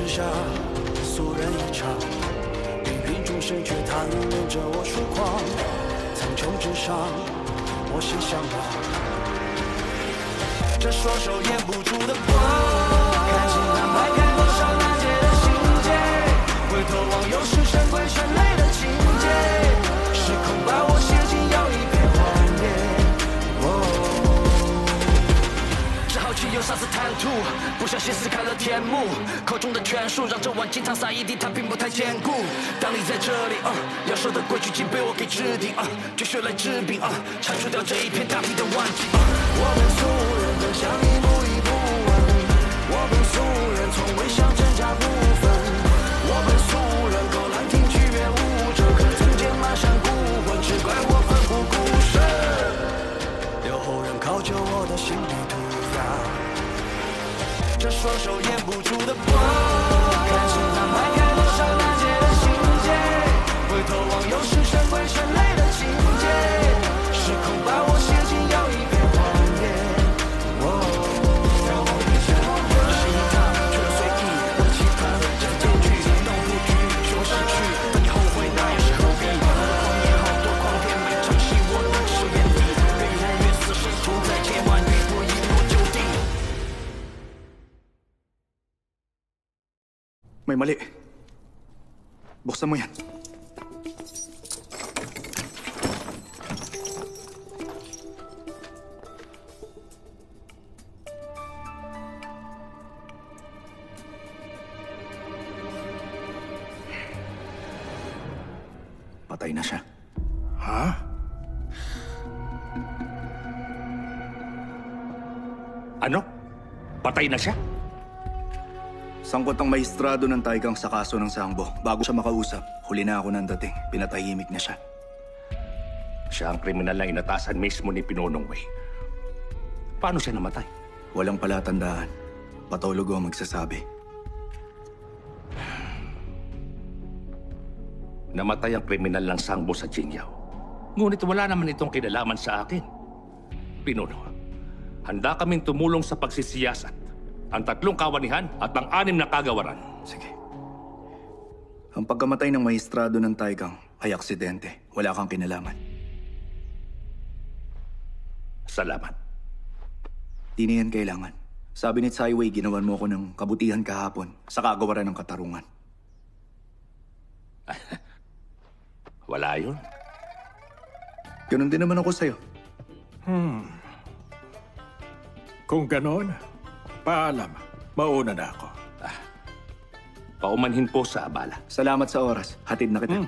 之下，俗人一场。芸芸众生却贪恋着我疏狂，苍穹之上，我心向往。这双手掩不住的光，看星盘排开多少难解的心结，回头望又是神鬼犬类的情节，时空把我写进要一片荒野。只好去有杀死贪图，不小心撕开了天幕，口中的权术让这碗金汤洒一地，它并不太坚固。当你在这里，要守的规矩竟被我给制定，绝学来治病，铲除掉这一片大地的顽疾。我们俗人分享一步一步问，我们俗人从未想真假不分，我们俗人狗兰亭曲乐舞，这可曾见满山孤魂，只怪我奋不顾身，留后人考究我的心地涂鸦。这双手掩不住的光，看星盘排开多少难解的心结，回头望又是神鬼犬类的情节，时空把我写进要一片荒野。这是一趟去了随意，我的期盼这是结局，当我不惧，学会失去，当你后悔那又是何必？我的谎言好多狂骗，每场戏我都只是原地，越演越死，试图在千万语不一落就地。May mali. Buksan mo yan. Patay na siya. Ha? Ano? Patay na siya? Sangkot ang maestrado ng Taikang sa kaso ng Sangbo. Bago siya makausap, huli na ako nang dating. Pinatahimik na siya. Siya ang kriminal na inatasan mismo ni Pinonong Wei. Paano siya namatay? Walang palatandaan. Patologo ang magsasabi. Namatay ang kriminal ng Sangbo sa Jingyao. Ngunit wala naman itong kinalaman sa akin. Pinuno, handa kaming tumulong sa pagsisiyasat. Ang 3 kawanihan at ang 6 na kagawaran. Sige. Ang pagkamatay ng maestrado ng Taikang ay aksidente. Wala kang kinalaman. Salamat. Di na yan kailangan. Sabi ni Tsai Wei, ginawan mo ko ng kabutihan kahapon sa kagawaran ng katarungan. Wala yun. Ganon din naman ako sa'yo. Kung ganon, paalam. Mauna na ako. Paumanhin po sa abala. Salamat sa oras. Hatid na kita.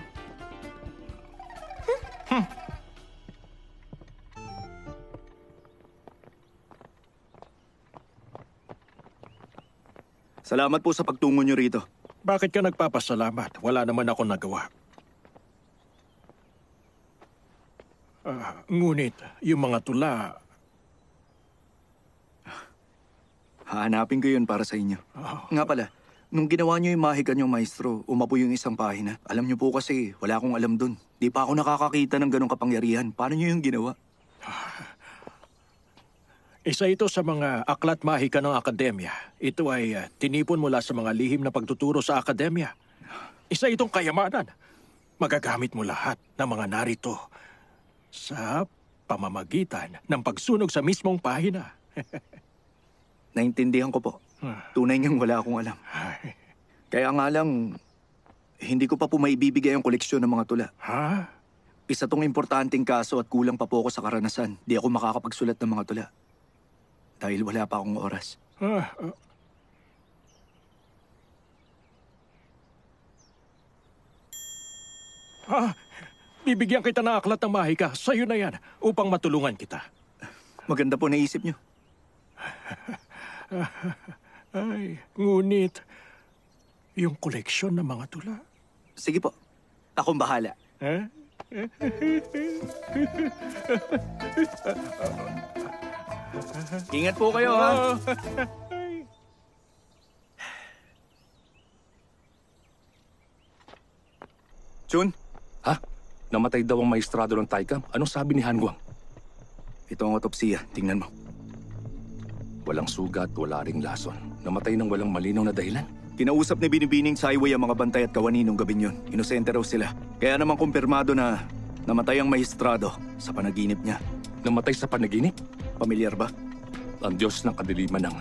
Salamat po sa pagtungo niyo rito. Bakit ka nagpapasalamat? Wala naman ako nagawa. Ngunit, yung mga tula... Hahanapin ko yun para sa inyo. Nga pala, nung ginawa niyo yung mahikan niyong maestro, umapoy yung isang pahina. Alam niyo po kasi, wala akong alam dun. Di pa ako nakakakita ng ganong kapangyarihan. Paano niyo yung ginawa? Isa ito sa mga aklat mahika ng akademya. Ito ay tinipon mula sa mga lihim na pagtuturo sa akademya. Isa itong kayamanan. Magagamit mo lahat ng mga narito sa pamamagitan ng pagsunog sa mismong pahina. Naintindihan ko po. Tunay ngang wala akong alam. Kaya nga lang, hindi ko pa po maibibigay ang koleksyon ng mga tula. Ha? Isa tong importanteng kaso at kulang pa po ako sa karanasan. Di ako makakapagsulat ng mga tula. Dahil wala pa akong oras. Bibigyan kita ng aklat ng mahika. Sa'yo na yan, upang matulungan kita. Maganda po naisip niyo. Ay, ngunit, yung koleksyon ng mga tula. Sige po, akong bahala. Ingat po kayo, ha? Chun? Ha? Namatay daw ang maestrado ng Taikam. Anong sabi ni Han Guang? Ito ang otopsiya. Tingnan mo. Walang sugat, wala ring lason. Namatay ng walang malinaw na dahilan. Kinausap ni Binibining sa highway ang mga bantay at kawani nung gabing yun. Inosente raw sila. Kaya naman kumpirmado na namatay ang maestrado sa panaginip niya. Namatay sa panaginip? Pamilyar ba? Ang Diyos ng kadiliman ng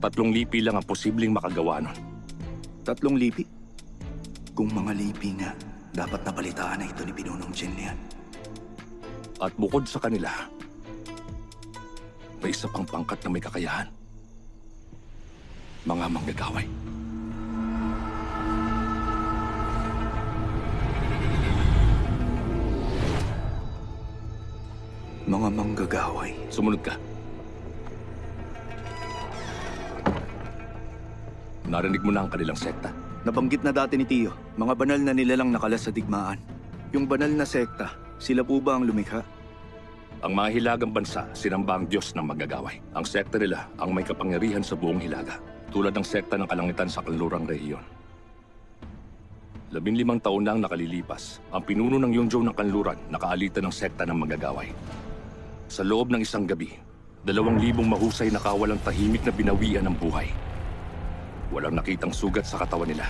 3 lipi lang ang posibleng makagawa nun. 3 lipi? Kung mga lipi nga, dapat nabalitaan na ito ni Pinunong Jinlian. At bukod sa kanila, may isa pang pangkat na may kakayahan. Mga manggagaway. Mga manggagaway. Sumunod ka. Narinig mo na ang kanilang sekta. Nabanggit na dati ni Tio, mga banal na nilalang nakalas sa digmaan. Yung banal na sekta, sila po ba ang lumikha? Ang mga hilagang bansa, sinamba ang Diyos ng manggagaway. Ang sekta nila ang may kapangyarihan sa buong hilaga, tulad ng sekta ng kalangitan sa kanlurang rehiyon. 15 taon na ang nakalilipas, ang pinuno ng Yunzhou ng kanluran nakaalitan ng sekta ng manggagaway. Sa loob ng isang gabi, 2,000 mahusay na kawalang tahimik na binawian ng buhay. Walang nakitang sugat sa katawan nila.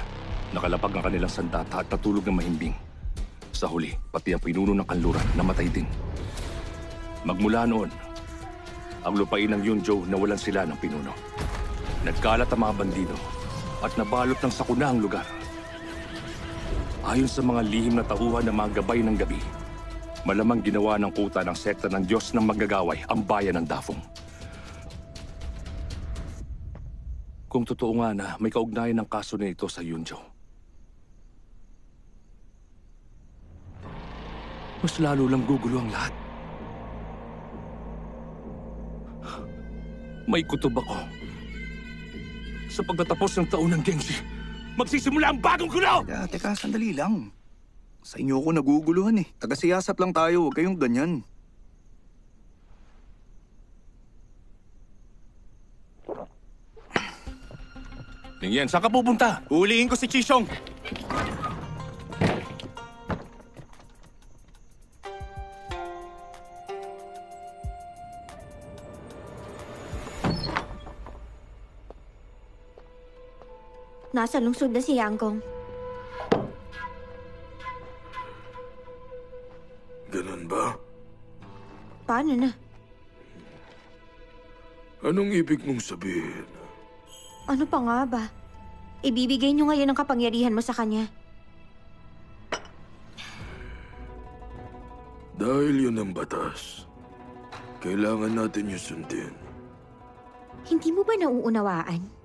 Nakalapag ang kanilang sandata at natulog ng mahimbing. Sa huli, pati ang pinuno ng kanluran namatay din. Magmula noon, ang lupain ng Yunzhou nawalan sila ng pinuno. Nagkalat ang mga bandido at nabalot ng sakuna ang lugar. Ayon sa mga lihim na tauhan ng mga gabay ng gabi, malamang ginawa ng kuta ng sekta ng Diyos ng manggagaway ang bayan ng Dafeng. Kung totoo nga na may kaugnayan ng kaso na ito sa Yunzhou, mas lalo lang gugulo ang lahat. May kutob ako. Sa pagtatapos ng taon ng Gengshi, magsisimula ang bagong gulo! Teka, sandali lang. Sa inyo ko naguguluhan eh. Taga-siyasat lang tayo, huwag kayong ganyan. Ningyan, saan ka pupunta? Huliin ko si Chishong! Nasa lungsod na si Yanggong. Ganun ba? Paano na? Anong ibig mong sabihin? Ano pa nga ba? Ibibigay niyo ngayon ang kapangyarihan mo sa kanya. Dahil yun ang batas, kailangan natin yung sundin. Hindi mo ba nauunawaan?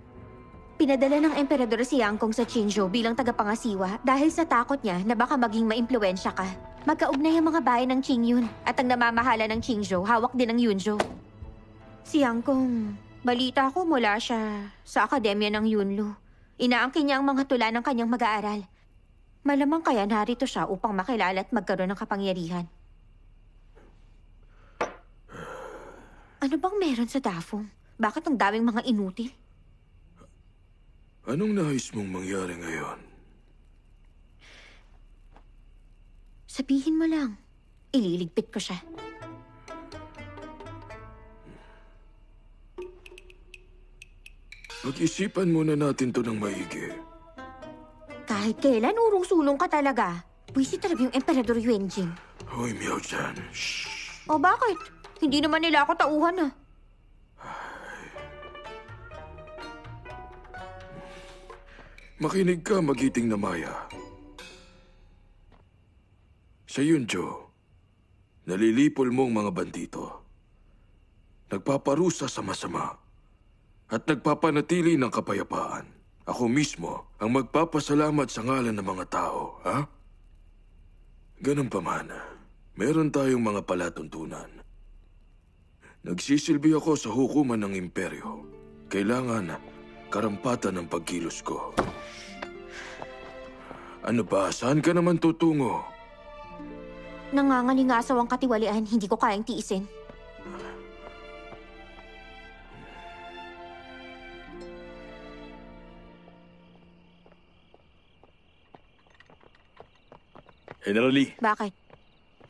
Pinadala ng emperador si Yanggong sa Qinzhou bilang tagapangasiwa dahil sa takot niya na baka maging maimpluwensya ka. Magkaugnay ang mga bayan ng Qingyun at ang namamahala ng Qingzhou hawak din ng Yunzhou. Si Yanggong, balita ko mula siya sa akademya ng Yunlu. Inaangkin niya ang mga tula ng kanyang mag-aaral. Malamang kaya narito siya upang makilala at magkaroon ng kapangyarihan. Ano bang meron sa Dafeng? Bakit ang daming mga inutil? Anong nais mong mangyari ngayon? Sabihin mo lang, ililigpit ko siya. Pag-isipan muna natin to ng maigi. Kahit kailan urong-sulong ka talaga. Pwisit talaga yung Emperador Yuanjing. Hoy, Miao Chan. Shh. O bakit? Hindi naman nila ako tauhan ah. Makinig ka, magiting na Maya. Sa Yunzhou, nalilipol mong mga bandito. Nagpaparusa sa masama at nagpapanatili ng kapayapaan. Ako mismo ang magpapasalamat sa ngalan ng mga tao, ha? Ganun pa man, meron tayong mga palatuntunan. Nagsisilbi ako sa hukuman ng imperyo. Kailangan karampatan ng pagkilos ko. Ano ba? Saan ka naman tutungo? Nangangalingasaw ang katiwalian, hindi ko kayang tiisin. General Lee, Bakit?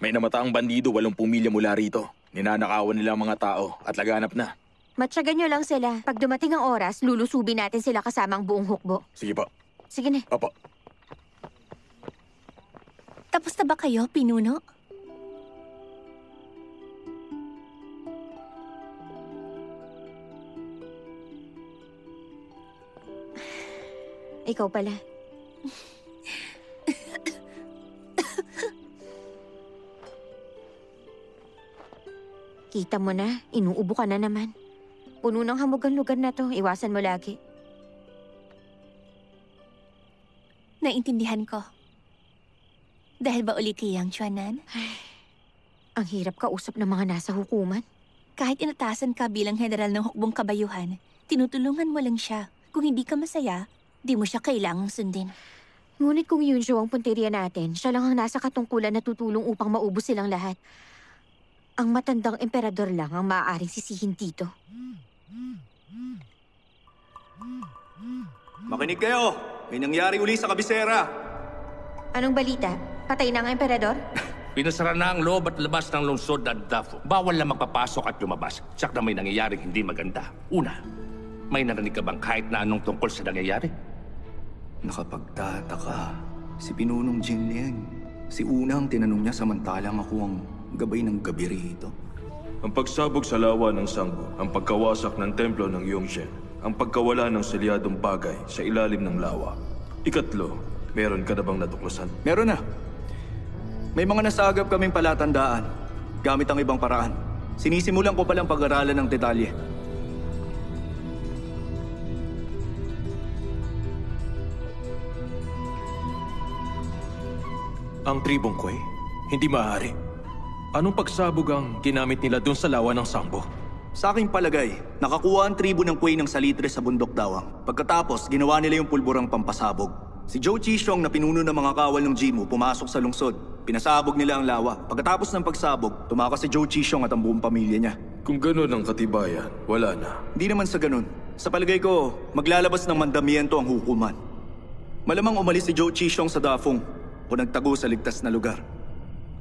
may namataang bandido 80 milya mula rito. Ninanakawan nila ang mga tao at laganap na. Matyagan nyo lang sila. Pag dumating ang oras, lulusubin natin sila kasama ang buong hukbo. Sige po. Sige na. Opo. Tapos na ba kayo, pinuno? Ikaw pala. Kita mo na, inuubo ka na naman. Puno ng hamog ang lugar na to, iwasan mo lagi. Naintindihan ko. Dahil ba uli kay Yang Chuanan? Ang hirap kausap ng mga nasa hukuman. Kahit inatasan ka bilang general ng hukbong kabayuhan, tinutulungan mo lang siya. Kung hindi ka masaya, di mo siya kailangang sundin. Ngunit kung Yunjo ang punteriya natin, siya lang ang nasa katungkulan na tutulong upang maubos silang lahat. Ang matandang emperador lang ang maaaring sisihin dito. Makinig kayo! May nangyari uli sa kabisera! Anong balita? Patay na ang emperador? Pinasara na ang loob at labas ng lungsod at Dafo. Bawal na magpapasok at lumabas. Tsak na may nangyayaring hindi maganda. Una, may narinig ka bang kahit na anong tungkol sa nangyayari? Nakapagtataka. Si Pinunong Jin Liang. Si Una ang tinanong niya samantalang ako ang gabay ng gabi rito. Ang pagsabog sa lawa ng Sangbo, ang pagkawasak ng templo ng Yongzhen, ang pagkawala ng selyadong bagay sa ilalim ng lawa. Ikatlo, meron ka na bang natuklasan? Meron na. May mga nasagap kaming palatandaan gamit ang ibang paraan. Sinisimulan ko palang pag-aralan ng detalye. Ang tribong Kwe, hindi maaari. Anong pagsabog ang ginamit nila dun sa lawa ng Sangbo? Sa aking palagay, nakakuha ang tribo ng Kuwei ng salitre sa bundok Dawang. Pagkatapos, ginawa nila yung pulburang pampasabog. Si Zhou Qishong na pinuno ng mga kawal ng Jimu pumasok sa lungsod. Pinasabog nila ang lawa. Pagkatapos ng pagsabog, tumakas si Zhou Qishong at ang buong pamilya niya. Kung gano'n ang katibayan, wala na. Hindi naman sa ganun. Sa palagay ko, maglalabas ng mandamiento ang hukuman. Malamang umalis si Zhou Qishong sa Dafong o nagtago sa ligtas na lugar.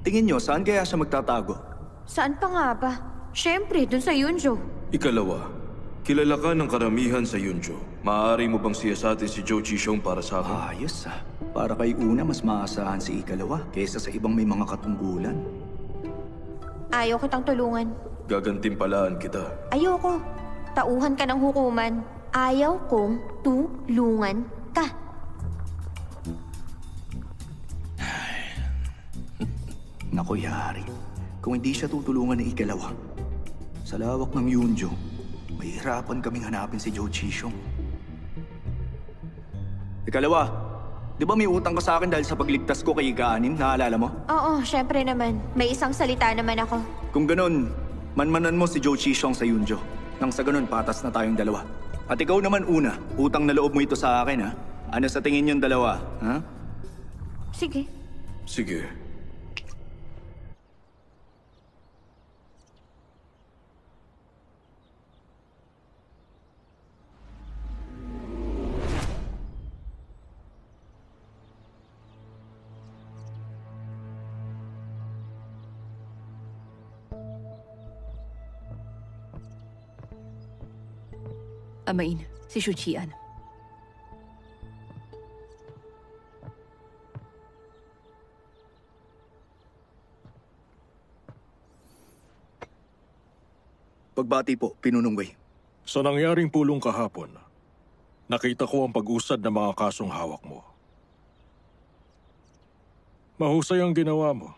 Tingin nyo, saan kaya siya magtatago? Saan pa nga ba? Siyempre, dun sa Yunjo. Ikalawa, kilala ka ng karamihan sa Yunjo. Maaari mo bang siyasatin si Zhou Qishong para sa akin? Ayos ah. Para kay Una, mas maasahan si ikalawa kaysa sa ibang may mga katungkulan. Ayaw kitang tulungan. Gagantimpalaan kita. Ayoko. Tauhan ka ng hukuman. Ayaw kong tulungan ka. Naku, yari. Kung hindi siya tutulungan ng ikalawa, sa lawak ng Yunjo, mahihirapan kaming hanapin si Zhou Qishong. Ikalawa, di ba may utang ka sa akin dahil sa pagligtas ko kay Ika-6? Naalala mo? Oo, syempre naman. May isang salita naman ako. Kung ganun, manmanan mo si Zhou Qishong sa Yunjo. Nang sa ganun, patas na tayong dalawa. At ikaw naman, Una, utang na loob mo ito sa akin, ha? Ano sa tingin yung dalawa, ha? Sige. Sige. Amain, si Shu Qian. Pagbati po, Pinunong Wei. Sa nangyaring pulong kahapon, nakita ko ang pag-usad ng mga kasong hawak mo. Mahusay ang ginawa mo.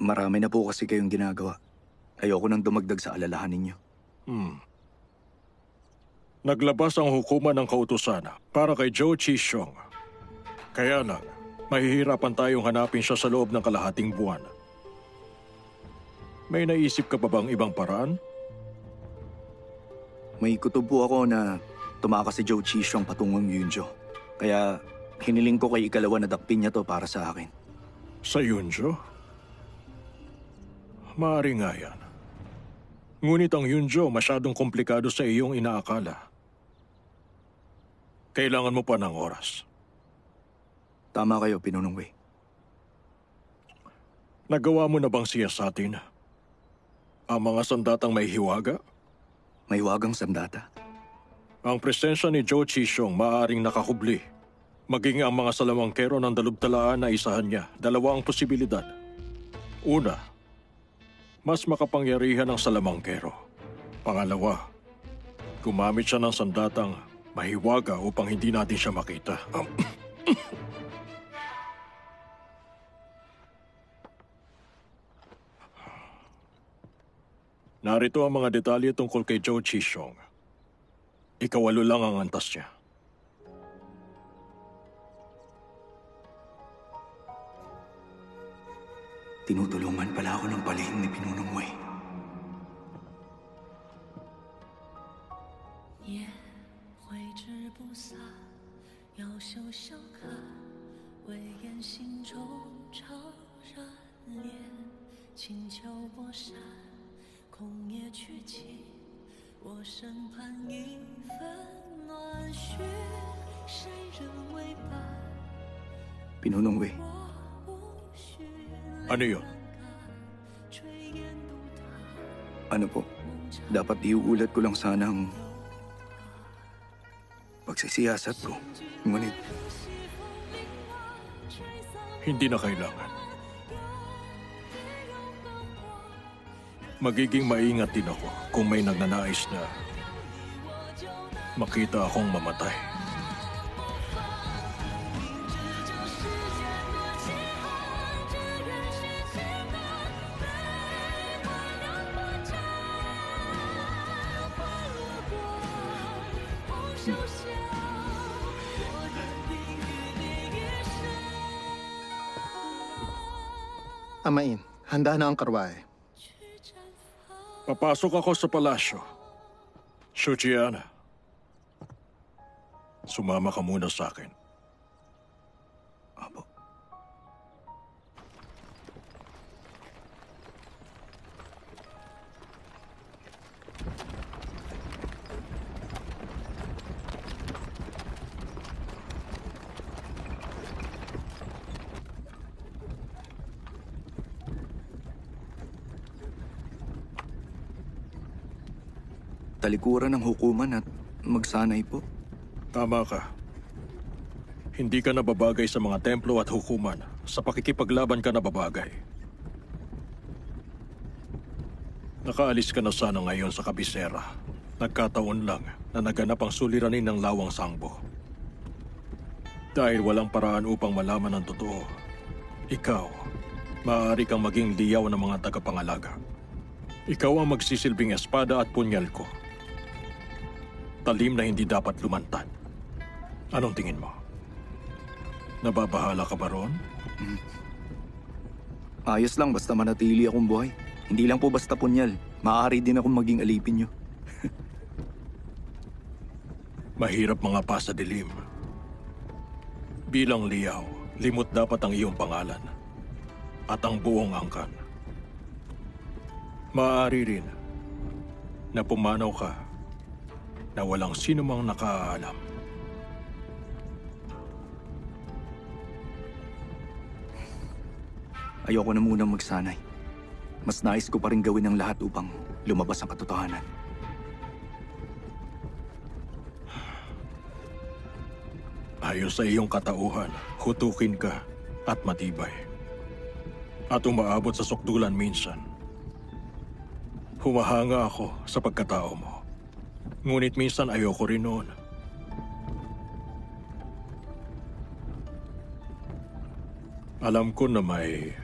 Marami na po kasi kayong ginagawa. Ayoko nang dumagdag sa alalahan ninyo. Naglabas ang hukuman ng kautusan para kay Zhou Qishong. Kaya lang, mahihirapan tayong hanapin siya sa loob ng kalahating buwan. May naisip ka pa bang ibang paraan? May kutob po ako na tumakas si Zhou Qishong patungong Yunjo. Kaya hiniling ko kay ikalawa na dakpin niya to para sa akin. Sa Yunjo? Maaari nga yan. Ngunit ang Yunjo masyadong komplikado sa iyong inaakala. Kailangan mo pa ng oras. Tama kayo, Pinunong Wei. Nagawa mo na bang siyasatin Ang mga sandatang may hiwaga? May wagang sandata. Ang presensya ni Zhou Qishong maaaring nakakubli. Maging ang mga salamangkero ng dalubtalaan na isahan niya, dalawa ang posibilidad. Una, mas makapangyarihan ang salamangkero. Pangalawa, gumamit siya ng sandatang mahiwaga upang hindi natin siya makita. Narito ang mga detalye tungkol kay Zhou Qishong. Ikawalo lang ang antas niya. Tinutulungan pala ako ng palihim ni Pinunong Wei. 也挥之不洒，要袖相看，唯愿心中常燃烈。清秋过山，空也去尽，我身畔一份暖雪，谁人为伴？ Pinunong Wei, 我无需 Ano yun? 炊烟独踏。 ano po? Dapat iuulat ko lang sana ang pagsisiyasat ko. Ngunit Hindi na kailangan. Magiging maingat din ako kung may nagnanais na makita akong mamatay. Amain, handa na ang karwahe. Papasok ako sa palasyo. Shujiana, sumama ka muna sa akin. Apo. Talikuran ng hukuman at magsanay po. Tama ka. Hindi ka nababagay sa mga templo at hukuman. Sa pakikipaglaban ka nababagay. Nakaalis ka na sana ngayon sa kabisera. Nagkataon lang na naganap ang suliranin ng Lawang Sangbo. Dahil walang paraan upang malaman ang totoo, ikaw, maaari kang maging liyaw ng mga tagapangalaga. Ikaw ang magsisilbing espada at punyal ko. Talim na hindi dapat lumantad. Anong tingin mo? Nababahala ka ba ron? Ayos lang basta manatili akong buhay. Hindi lang po basta punyal. Maaari din akong maging alipin niyo. Mahirap mga pa sa dilim. Bilang liyaw, limot dapat ang iyong pangalan. At ang buong angkan. Maaari rin na pumanaw ka na walang sino mang nakaalam. Ayoko na munang magsanay. Mas nais ko pa rin gawin ang lahat upang lumabas ang katotohanan. Ayon sa iyong katauhan, hutukin ka at matibay. At umaabot sa sukdulan minsan. Humahanga ako sa pagkatao mo. Ngunit minsan ayoko rin noon. Alam ko na may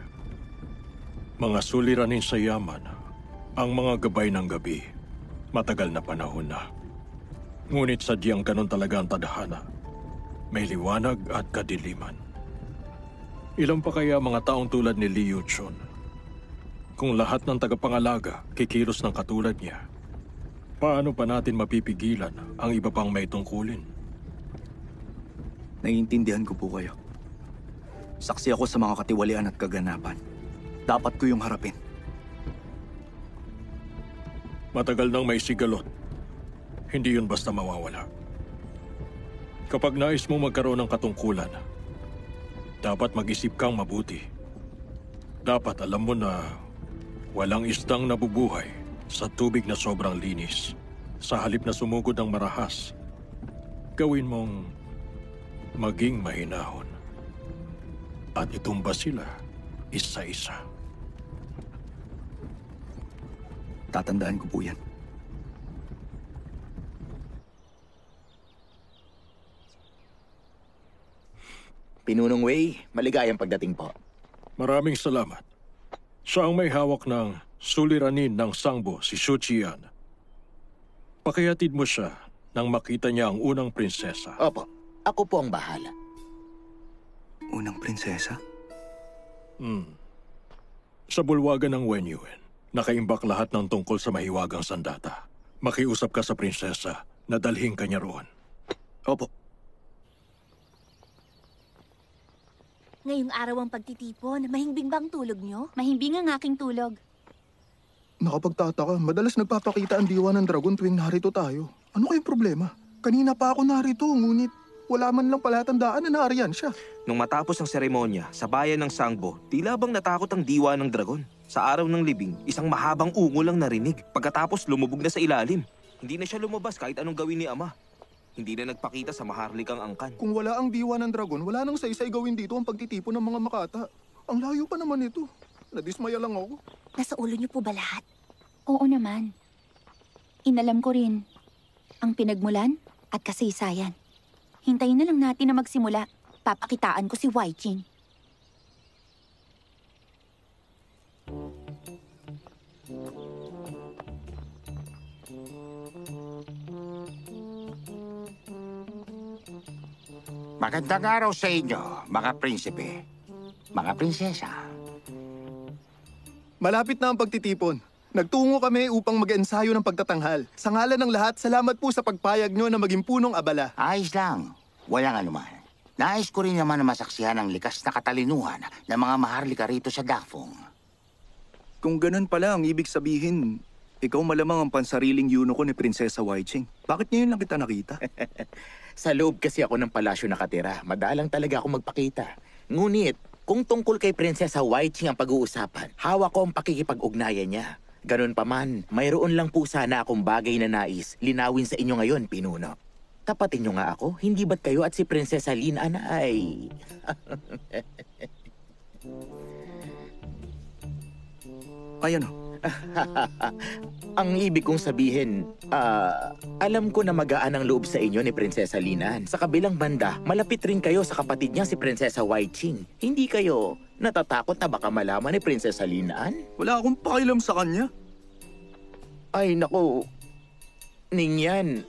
mga suliranin sa yaman ang mga gabay ng gabi. Matagal na panahon na. Ngunit sadyang ganun talaga ang tadhana. May liwanag at kadiliman. Ilan pa kaya mga taong tulad ni Liu Chun? Kung lahat ng tagapangalaga kikilos ng katulad niya, paano pa natin mapipigilan ang iba pang may tungkulin? Naiintindihan ko po kayo. Saksi ako sa mga katiwalian at kaganapan. Dapat ko yung harapin. Matagal nang may sigalot. Hindi yun basta mawawala. Kapag nais mo magkaroon ng katungkulan, dapat mag-isip kang mabuti. Dapat alam mo na Walang isdang nabubuhay sa tubig na sobrang linis. Sa halip na sumugod ng marahas, gawin mong maging mahinahon. At itumba sila isa-isa. Tatandaan ko po yan. Pinunong Wei, maligayang pagdating po. Maraming salamat. Siya ang may hawak ng suliranin ng sangbo, si Shu Qian. Pakiyatid mo siya nang makita niya ang unang prinsesa. Opo, ako po ang bahala. Unang prinsesa? Sa bulwagan ng Wenyuan, nakaimbak lahat ng tungkol sa mahiwagang sandata. Makiusap ka sa prinsesa na dalhin ka niya roon. Opo. Ngayong araw ang pagtitipon, mahimbing bang tulog nyo? Mahimbing ang aking tulog. Nakapagtataka, madalas nagpapakita ang diwa ng dragon tuwing narito tayo. Ano kayong problema? Kanina pa ako narito, ngunit wala man lang palatandaan na naariyan siya. Nung matapos ang seremonya sa bayan ng Sangbo, tila bang natakot ang diwa ng dragon. Sa araw ng libing, isang mahabang ungol lang narinig. Pagkatapos lumubog na sa ilalim. Hindi na siya lumabas kahit anong gawin ni Ama. Hindi na nagpakita sa maharlikang angkan. Kung wala ang diwa ng dragon, wala nang saysay gawin dito ang pagtitipon ng mga makata. Ang layo pa naman ito. Nadismaya lang ako. Nasa ulo niyo po ba lahat? Oo naman. Inalam ko rin ang pinagmulan at kasaysayan. Hintayin na lang natin na magsimula. Papakitaan ko si Wai Jing. Magandang araw sa inyo, mga prinsipe, mga prinsesa. Malapit na ang pagtitipon. Nagtungo kami upang mag-ensayo ng pagtatanghal. Sa ngalan ng lahat, salamat po sa pagpayag nyo na maging punong abala. Ayos lang, walang anuman. Nais ko rin naman na masaksihan ang likas na katalinuhan ng mga maharlika rito sa Dafeng. Kung ganun pala ang ibig sabihin, ikaw malamang ang pansariling eunuko ni Prinsesa Waiching. Bakit ngayon lang kita nakita? Sa loob kasi ako ng palasyo nakatira. Madalang talaga ako magpakita. Ngunit, kung tungkol kay Prinsesa Waiching ang pag-uusapan, hawak ko ang pakikipag-ugnayan niya. Ganun pa man, mayroon lang po sana akong bagay na nais linawin sa inyo ngayon, Pinuno. Tapatin niyo nga ako, hindi ba't kayo at si Prinsesa Lin ay... Ay ano? Ang ibig kong sabihin, alam ko na magaan ang loob sa inyo ni Prinsesa Linan. Sa kabilang banda, malapit rin kayo sa kapatid niya si Prinsesa Waiching. Hindi kayo natatakot na baka malaman ni Prinsesa Linan? Wala akong pakialam sa kanya. Ay, naku. Ningyan,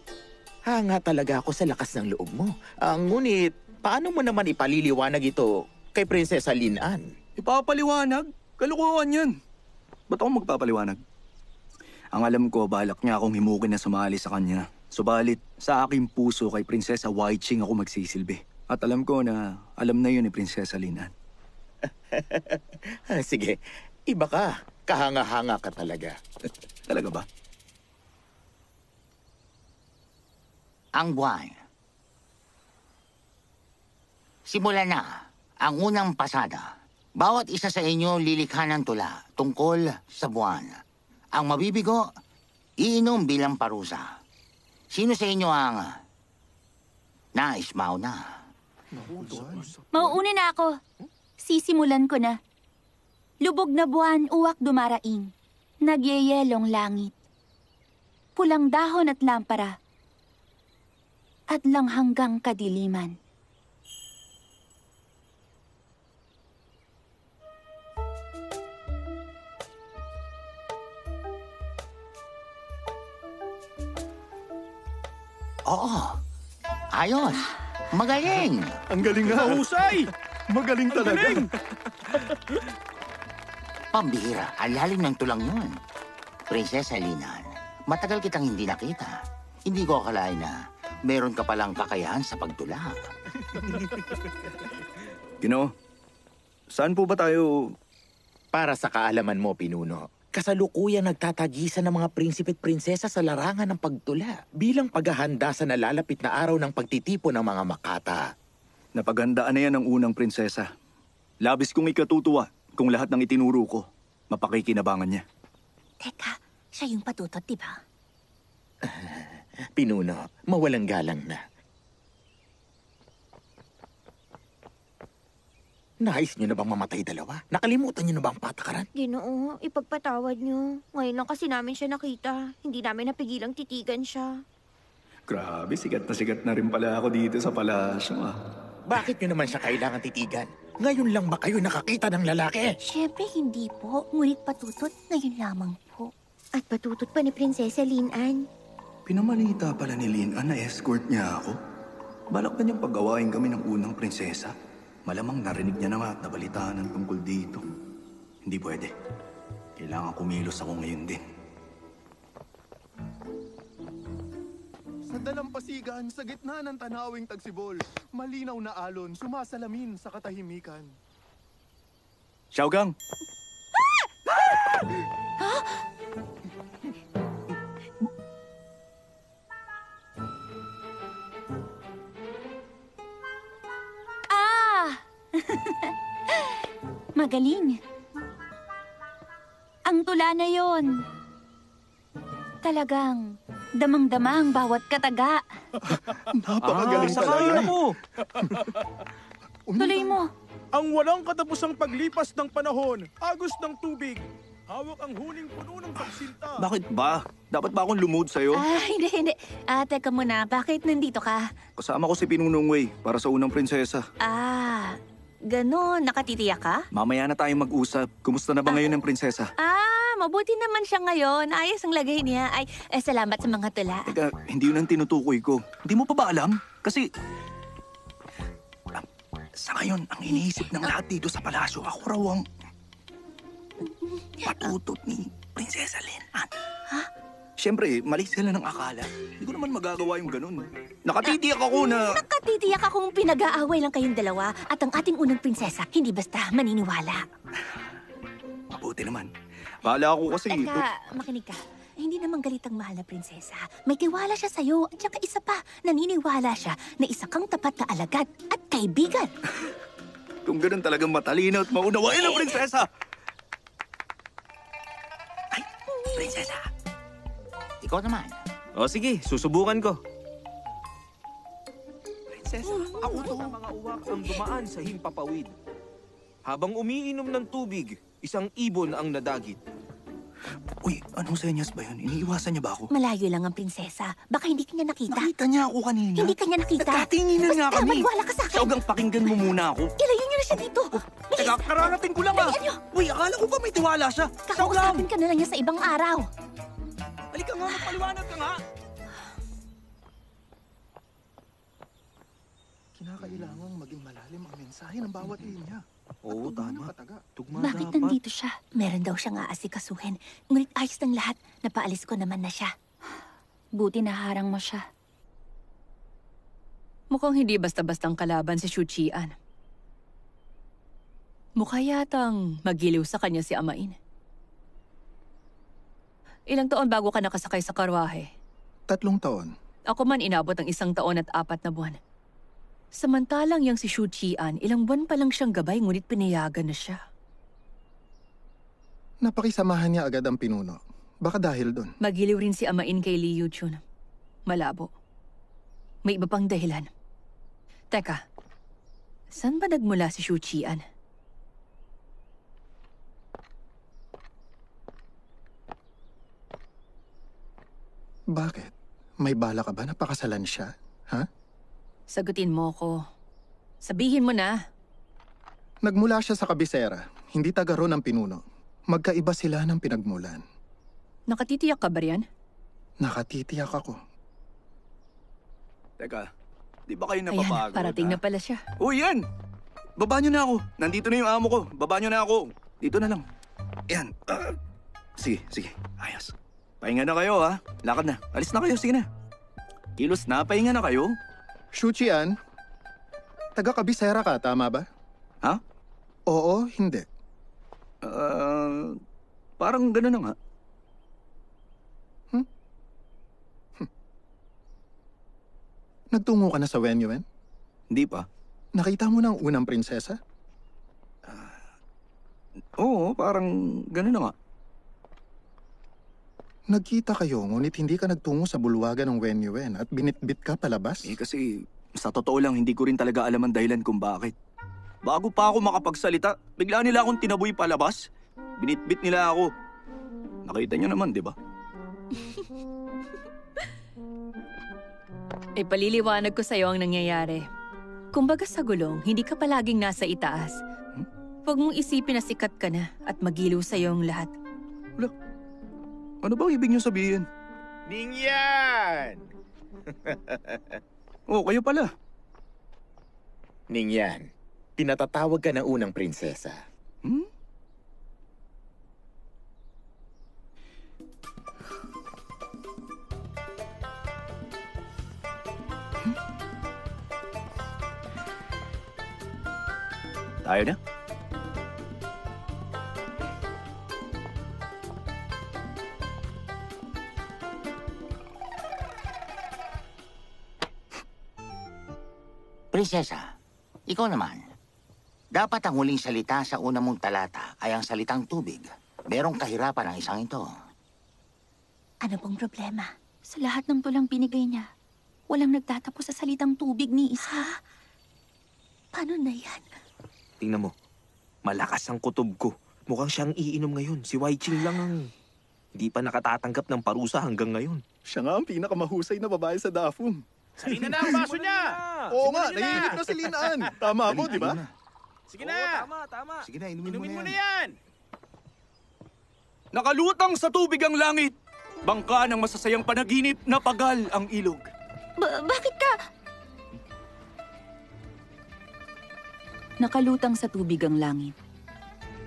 hanga talaga ako sa lakas ng loob mo. Ngunit, paano mo naman ipaliliwanag ito kay Prinsesa Linan? Ipapaliwanag? Kalukuhan yan. Ba't ako magpapaliwanag? Ang alam ko, balak niya akong himukin na sumali sa kanya. Subalit, sa aking puso kay Prinsesa Waiching ako magsisilbi. At alam ko na alam na yun ni Prinsesa Linan. Sige, iba ka. Kahanga-hanga ka talaga. Talaga ba? Ang buwan. Simula na ang unang pasada. Bawat isa sa inyo lilikha ng tula tungkol sa buwan. Ang mabibigo, iinom bilang parusa. Sino sa inyo ang nais mauna? Mauuna na ako. Sisimulan ko na. Lubog na buwan, uwak dumaraing. Nagyeyelong langit. Pulang dahon at lampara. At lang hanggang kadiliman. Oo. Ayos. Magaling. Ang galing nga. Mahusay! Magaling talaga. Pambihira. Ang lalim ng tulang yun. Prinsesa Linan, matagal kitang hindi nakita. Hindi ko akalain na meron ka palang kakayahan sa pagtula. Ginoo, saan po ba tayo? Para sa kaalaman mo, Pinuno, kasalukuyang nagtatagisan ng mga prinsipe at prinsesa sa larangan ng pagtula bilang paghahanda sa nalalapit na araw ng pagtitipon ng mga makata. Napaghandaan na yan ng unang prinsesa. Labis kong ikatutuwa kung lahat ng itinuro ko, mapakikinabangan niya. Teka, siya yung patutot, di ba? Pinuno, mawalang galang na. Nais niyo na bang mamatay dalawa? Nakalimutan niyo na bang patakaran? Ginoo, ipagpatawad niyo. Ngayon lang kasi namin siya nakita. Hindi namin napigilang titigan siya. Grabe, sikat na rin pala ako dito sa palasyo ah. Bakit niyo naman siya kailangan titigan? Ngayon lang ba kayo nakakita ng lalaki? Siyempre hindi po. Ngunit patutot, ngayon lamang po. At patutot pa ni Prinsesa Linan. Pinamalita pala ni Lin na escort niya ako. Balak na niyang paggawain kami ng unang prinsesa. Malamang narinig niya na nga at nabalitaan ang tungkol dito. Hindi pwede. Kailangan kumilos ako ngayon din. Sa dalampasigan, sa gitna ng tanawing tagsibol, malinaw na alon sumasalamin sa katahimikan. Xiaogang! Magaling. Ang tula na yon. Talagang damang-dama ang bawat kataga. Napakagaling sakay talaga. ako! Tuloy mo. Ang walang katapusang paglipas ng panahon, agos ng tubig. Hawak ang huling puno ng pagsinta. Bakit ba? Dapat ba akong lumuhod sa'yo? Hindi. Teka muna, bakit nandito ka? Kasama ko si Pinunong Wei para sa unang prinsesa. Ganon, nakatitiyak ka? Mamaya na tayong mag-usap. Kumusta na ba ngayon ang prinsesa? Mabuti naman siya ngayon. Ayos ang lagay niya. Salamat sa mga tula. Teka, hindi yun ang tinutukoy ko. Hindi mo pa ba alam? Kasi... sa ngayon, ang iniisip ng lahat dito sa palasyo, ako raw ang... patutot ni Prinsesa Linan. Siyempre, mali sila ng akala. Hindi ko naman magagawa yung ganun. Nakatitiyak ako na... Nakatitiyak akong pinag-aaway lang kayong dalawa at ang ating unang prinsesa, hindi basta maniniwala. Mabuti naman. Akala ko kasi... Teka, makinig ka. Hindi naman galit ang mahal na prinsesa. May tiwala siya sa'yo at saka isa pa, naniniwala siya na isa kang tapat na alagad at kaibigan. Kung ganun talagang matalino at maunawain ang prinsesa! Ay, prinsesa! Ikaw naman. O sige, susubukan ko. Prinsesa, ako to. Mga uwak ang dumaan sa himpapawid. Habang umiinom ng tubig, isang ibon ang nadagit. Uy, anong senyas ba yun? Iniiwasan niya ba ako? Malayo lang ang prinsesa. Baka hindi kanya nakita. Nakita niya ako kanina. Hindi kanya nakita. Nagkatinginan nga Basta kami. maniwala ka sa akin. Xiaogang, pakinggan mo muna ako. Ilayo niyo na siya dito. Teka, kararating ko lang Dalian niyo. Uy, akala ko ba may tiwala siya? Kakausapin ka na lang niya sa ibang araw. Halika nga, magpaliwanag ka nga. Kinakailangang maging malalim ang mensahe ng bawat linya. Oo, tama. Tugma Bakit dapat. nandito siya? Meron daw siyang aasikasuhin. Ngunit ayos ng lahat. Napaalis ko naman na siya. Buti naharang mo siya. Mukhang hindi basta-bastang kalaban si Shu Qian. Mukha yatang magiliw sa kanya si Amain. Ilang taon bago ka nakasakay sa karwahe? 3 taon. Ako man inabot ng 1 taon at 4 na buwan. Samantalang yang si Shu Qian, ilang buwan pa lang siyang gabay ngunit pinayagan na siya. Napakisamahan niya agad ang pinuno. Baka dahil doon. Magiliw rin si Amain kay Li Yuchun. Malabo. May iba pang dahilan. Teka, saan ba nagmula si Shu Qian? Bakit? May bala ka ba na pakasalan siya? Ha? Sagutin mo ko. Sabihin mo na. Nagmula siya sa kabisera. Hindi taga ron ang pinuno. Magkaiba sila ng pinagmulan. Nakatitiyak ka ba riyan? Nakatitiyak ako. Teka, di ba kayo Ayan, napapagod? parating na pala siya. Uy, yan! Baba niyo na ako. Nandito na yung amo ko. Baba niyo na ako. Dito na lang. Yan. Sige. Ayos. Pahinga na kayo, ha? Lakad na. Alis na kayo. Sige na. Kilos na. Pahinga na kayo. Shu Qian, taga-kabisera ka, tama ba? Ha? Oo, hindi. Parang gano'n na nga. Nagtungo ka na sa Wenyuan? Hindi pa. Nakita mo na ang unang prinsesa? Oo, parang gano'n na nga. Nagkita kayo, ngunit hindi ka nagtungo sa bulwagan ng Wen Yuen at binitbit ka palabas? Kasi sa totoo lang, hindi ko rin talaga alam ang dahilan kung bakit. Bago pa ako makapagsalita, bigla nila akong tinaboy palabas. Binitbit nila ako. Nakita niyo naman, di ba? Paliliwanag ko sa'yo ang nangyayari. Kumbaga sa gulong, hindi ka palaging nasa itaas. Huwag mong isipin na sikat ka na at magiliw sa'yo ang lahat. Ano bang ibig niyo sabihin? Ningyan! Kayo pala. Ningyan, pinatatawag ka na unang prinsesa. Tayo na? Prinsesa, ikaw naman. Dapat ang huling salita sa una mong talata ay ang salitang tubig. Merong kahirapan ang isang ito. Ano bang problema? Sa lahat ng tulang binigay niya, walang nagtatapos sa salitang tubig ni isa. Paano na yan? Tingnan mo, malakas ang kutob ko. Mukhang siyang iinom ngayon. Si Wai Ching lang ang hindi pa nakatatanggap ng parusa hanggang ngayon. Siya nga ang pinakamahusay na babae sa Dafum. Salina na ang baso niya! Oo nga, naiinip na si Linaan. Tama ako, di ba? Sige na! Tama. Sige na, inumin mo na yan. Nakalutang sa tubig ang langit. Bangka ng masasayang panaginip na pagal ang ilog. Bakit ka? Nakalutang sa tubig ang langit.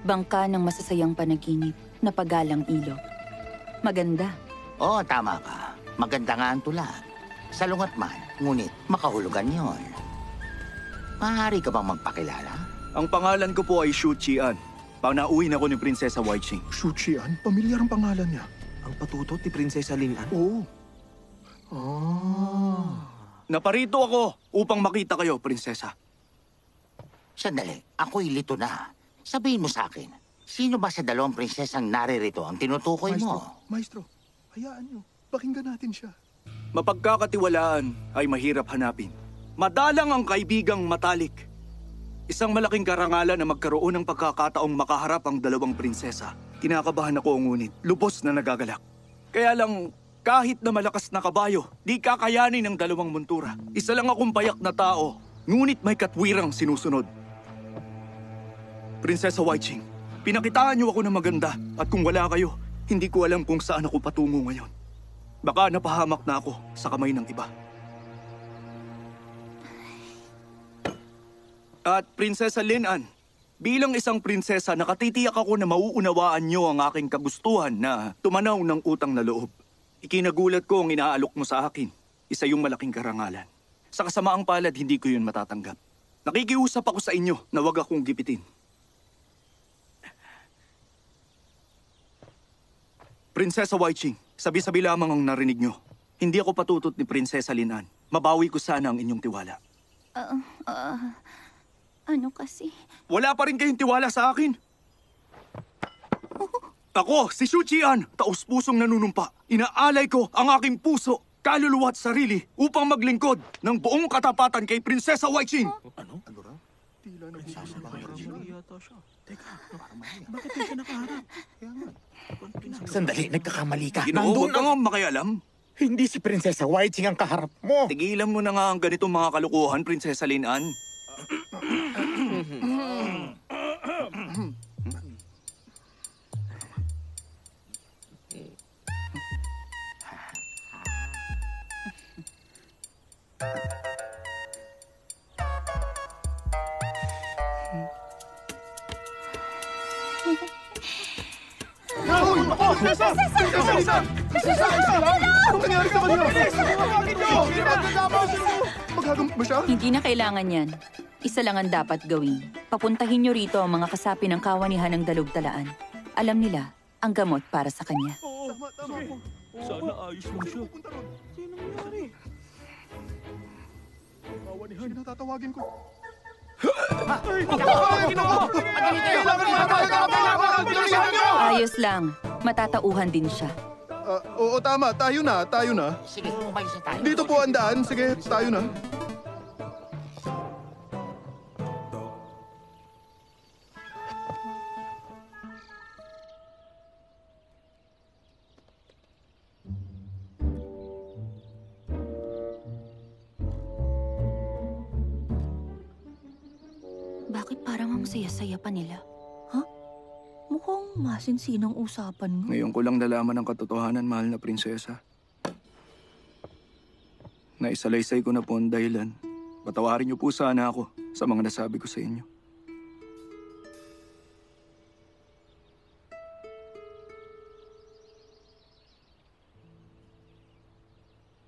Bangka ng masasayang panaginip na pagalang ilog. Maganda. Oo, tama ka. Maganda nga ang tula. Salungat man, ngunit makahulugan yon. Maaari ka bang magpakilala? Ang pangalan ko po ay Shu Qian. Panauhin ako ni Prinsesa Wai Ching. Shu Qian? Pamilyar ang pangalan niya. Ang patutot ni Prinsesa Lin'an. Oo. Naparito ako upang makita kayo, Prinsesa. Sandali, ako'y lito na. Sabihin mo sa akin, sino ba sa dalawang prinsesang naririto ang tinutukoy mo? Maestro, hayaan niyo. Pakinggan natin siya. Mapagkakatiwalaan ay mahirap hanapin. Madalang ang kaibigang matalik. Isang malaking karangalan na magkaroon ng pagkakataong makaharap ang dalawang prinsesa. Kinakabahan ako, ngunit lubos na nagagalak. Kaya lang, kahit na malakas na kabayo, di kakayanin ng dalawang montura. Isa lang akong payak na tao, ngunit may katwirang sinusunod. Prinsesa Wai Ching, pinakitaan niyo ako ng maganda at kung wala kayo, hindi ko alam kung saan ako patungo ngayon. Baka napahamak na ako sa kamay ng iba. At Prinsesa Lin'an, bilang isang prinsesa, nakatitiyak ako na mauunawaan niyo ang aking kagustuhan na tumanaw ng utang na loob. Ikinagulat ko ang inaalok mo sa akin. Isa yung malaking karangalan. Sa kasamaang palad, hindi ko yun matatanggap. Nakikiusap ako sa inyo na wag akong gipitin. Prinsesa Wai Ching, sabi-sabi lamang ang narinig nyo. Hindi ako patutot ni Prinsesa Lin'an. Mabawi ko sana ang inyong tiwala. Ano kasi? Wala pa rin kayong tiwala sa akin? Ako, si Shu Qian, taus-pusong nanunumpa. Inaalay ko ang aking puso, kaluluwa at sarili upang maglingkod ng buong katapatan kay Prinsesa Wai Ching. Ano raw? Tila yata siya. Teka, bakit hindi siya nakaharap? Sandali, nagkakamali ka. Ginoo, huwag ka nga makialam. Hindi si Prinsesa Wai Ching ang kaharap mo. Tigilan mo na nga ang ganitong mga kalukuhan, Prinsesa Lin'an. Anong nangyari sa kanya? Magagamot ba siya? Hindi na kailangan yan. Isa lang ang dapat gawin. Papuntahin niyo rito ang mga kasapi ng kawanihan ng Dalugtalaan. Alam nila ang gamot para sa kanya. Tama po. Sana ayos lang siya. Sino nangyari? Kawanihan, natatawagin ko. Ayos lang. Matatauhan din siya. Oo, tama. Tayo na. Sige, umalis na tayo. Dito po ang daan. Sige, tayo na. Bakit parang ang saya-saya pa nila? Mukhang masinsinang usapan mo. Ngayon ko lang nalaman ang katotohanan, mahal na prinsesa. Naisalaysay ko na po ang dahilan. Patawarin niyo po sana ako sa mga nasabi ko sa inyo.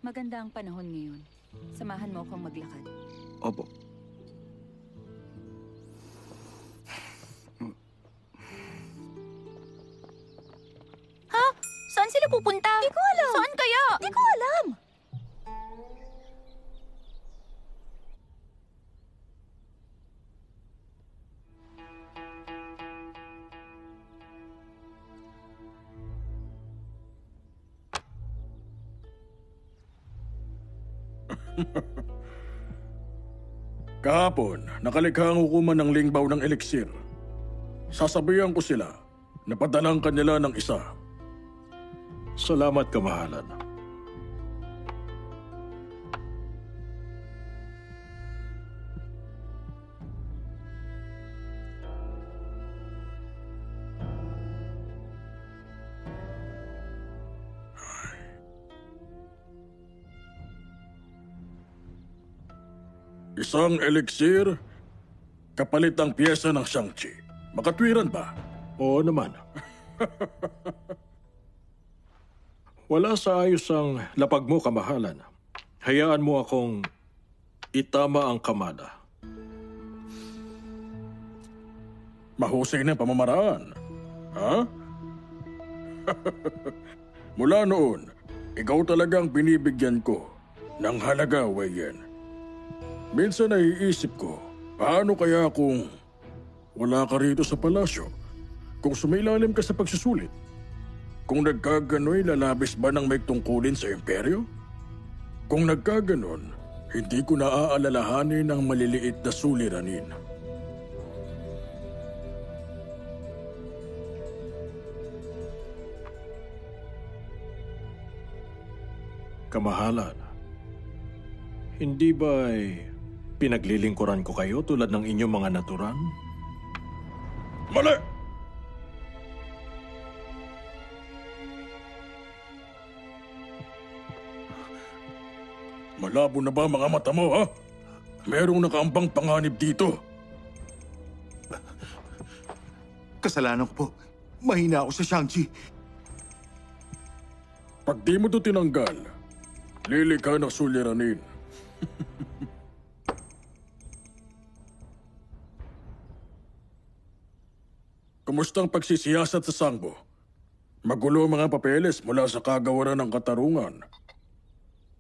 Maganda ang panahon ngayon. Samahan mo akong maglakad. Opo. Ha? Saan sila pupunta? Di ko alam. Saan kaya? Di ko alam. Kahapon, nakalikha ang hukuman ng lingbaw ng eliksir. Sasabihan ko sila na padalang kanila ng isa. Salamat, kamahalan. Isang eliksir, kapalit ang piyesa ng Shang-Chi. Makatwiran ba? Oo naman. Wala sa ayos ang lapag mo, kamahalan. Hayaan mo akong itama ang kamada. Mahusay na pamamaraan. Ha? Mula noon, ikaw talagang binibigyan ko ng halaga, Wei Yan. Minsan naiisip ko, paano kaya kung wala ka rito sa palasyo? Kung sumilalim ka sa pagsusulit? Kung nagkagano'y lalabis ba ng may tungkulin sa imperyo? Kung nagkaganon, hindi ko naaalalahanin ang maliliit na suliranin. Kamahalan, hindi ba'y pinaglilingkuran ko kayo tulad ng inyong mga naturan? Mali! Malabo na ba mga mata mo, ha? Merong nakaambang panganib dito. Kasalanan ko po. Mahina ako sa Shang-Chi. Pag di mo ito tinanggal, lilikha ng suliranin. Kumusta ang pagsisiyasat sa Sangbo? Magulo ang mga papeles mula sa kagawaran ng katarungan.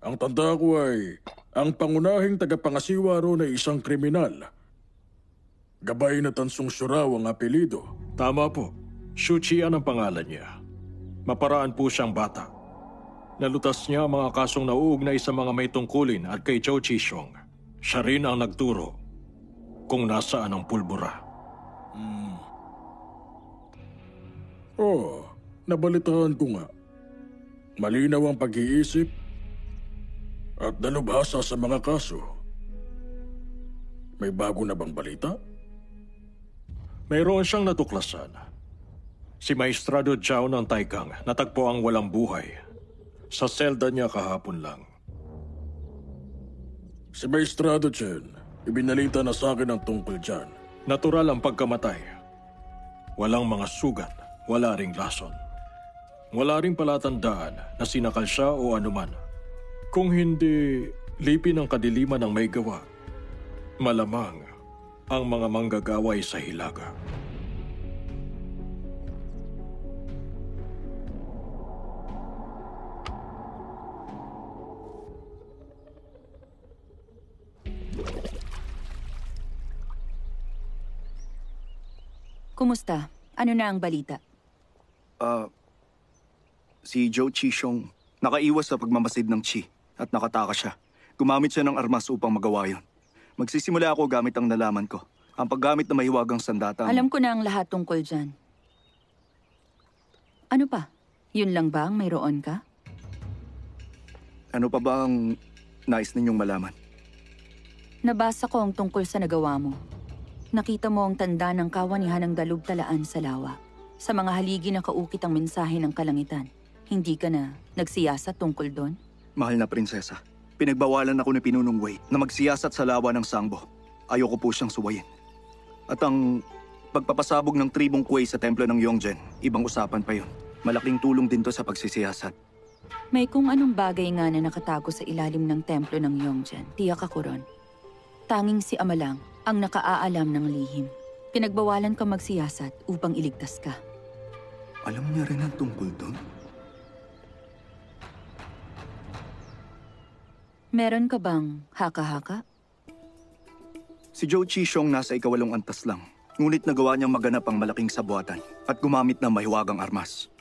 Ang tanda ko ay ang pangunahing tagapangasiwa ro na isang kriminal. Gabay na Tansong Suraw ang apelido. Tama po. Xu Qian ang pangalan niya. Maparaan po siyang bata. Nalutas niya ang mga kasong nauugnay sa mga may tungkulin at kay Zhou Qishong. Siya rin ang nagturo kung nasaan ang pulbura. Oh, nabalitaan ko nga. Malinaw ang pag-iisip at dalubhasa sa mga kaso. May bago na bang balita? Mayroon siyang natuklasan. Si Maestrado Zhao ng Taikang natagpo ang walang buhay. Sa selda niya kahapon lang. Si Maestrado Chen, ibinalita na sa akin ang tungkol dyan. Natural ang pagkamatay. Walang mga sugat, wala ring lason. Wala ring palatandaan na sinakal siya o anuman. Kung hindi lipin ang kadiliman ng may gawa, malamang ang mga manggagawa ay sa hilaga. Kumusta? Ano na ang balita? Si Zhou Qishong nakaiwas sa pagmamasid ng Qi at nakataka siya. Gumamit siya ng armas upang magawa yun. Magsisimula ako gamit ang nalaman ko. Ang paggamit na mahiwagang sandata. Alam ko na ang lahat tungkol dyan. Ano pa? Yun lang ba ang mayroon ka? Ano pa ba ang nais ninyong malaman? Nabasa ko ang tungkol sa nagawa mo. Nakita mo ang tanda ng kawanihan ng dalubtalaan sa lawa. Sa mga haligi na kaukit ang mensahe ng kalangitan. Hindi ka na nagsiyasat tungkol doon? Mahal na prinsesa, pinagbawalan ako ni Pinunong Wei na magsiyasat sa lawa ng Sangbo. Ayoko po siyang suwayin. At ang pagpapasabog ng tribong Kuei sa templo ng Yongzhen, ibang usapan pa yun. Malaking tulong din to sa pagsisiyasat. May kung anong bagay nga na nakatago sa ilalim ng templo ng Yongzhen. Tiyak ako ron. Tanging si Ama lang ang nakaaalam ng lihim. Pinagbawalan ka magsiyasat upang iligtas ka. Alam niya rin ang tungkol doon? Meron ka bang haka-haka? Si Zhou Qishong nasa ikawalong antas lang. Ngunit nagawa niyang maganap ang malaking sabuatan at gumamit ng mahiwagang armas.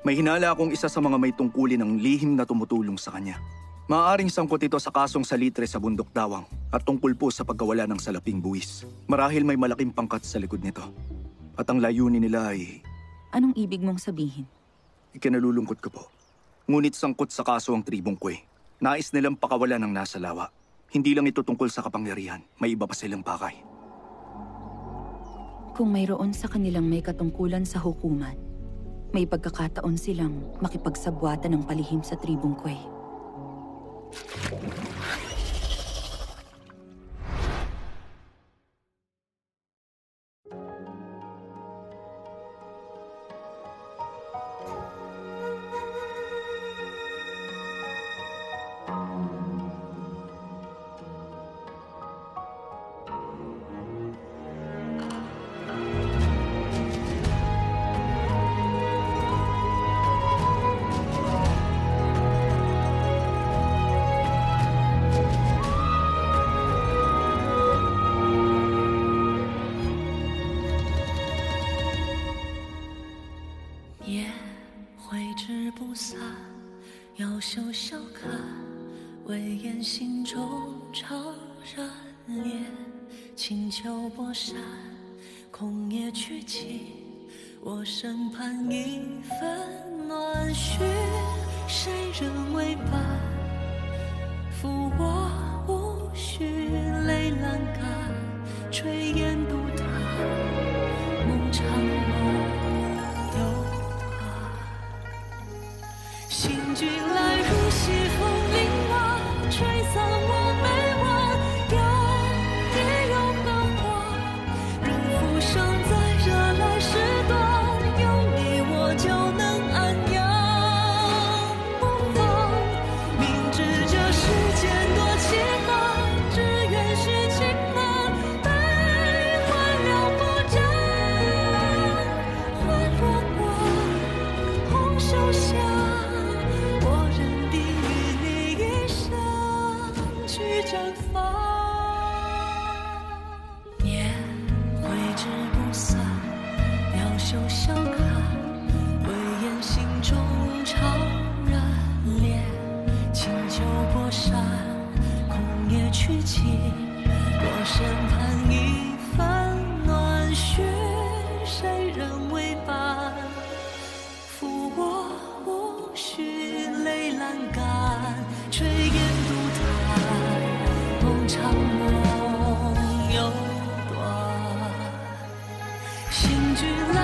May hinala akong isa sa mga may tungkulin ng lihim na tumutulong sa kanya. Maaaring sangkot ito sa kasong salitre sa bundok Dawang at tungkol po sa pagkawala ng salaping buwis. Marahil may malaking pangkat sa likod nito. At ang layunin nila ay... Anong ibig mong sabihin? Ikinalulungkot ko po. Ngunit sangkot sa kaso ang tribong Kuei. Nais nilang pakawalan ng nasa lawa. Hindi lang ito tungkol sa kapangyarihan. May iba pa silang pakay. Kung mayroon sa kanilang may katungkulan sa hukuman, may pagkakataon silang makipagsabwatan ng palihim sa tribong Kuei.心俱来。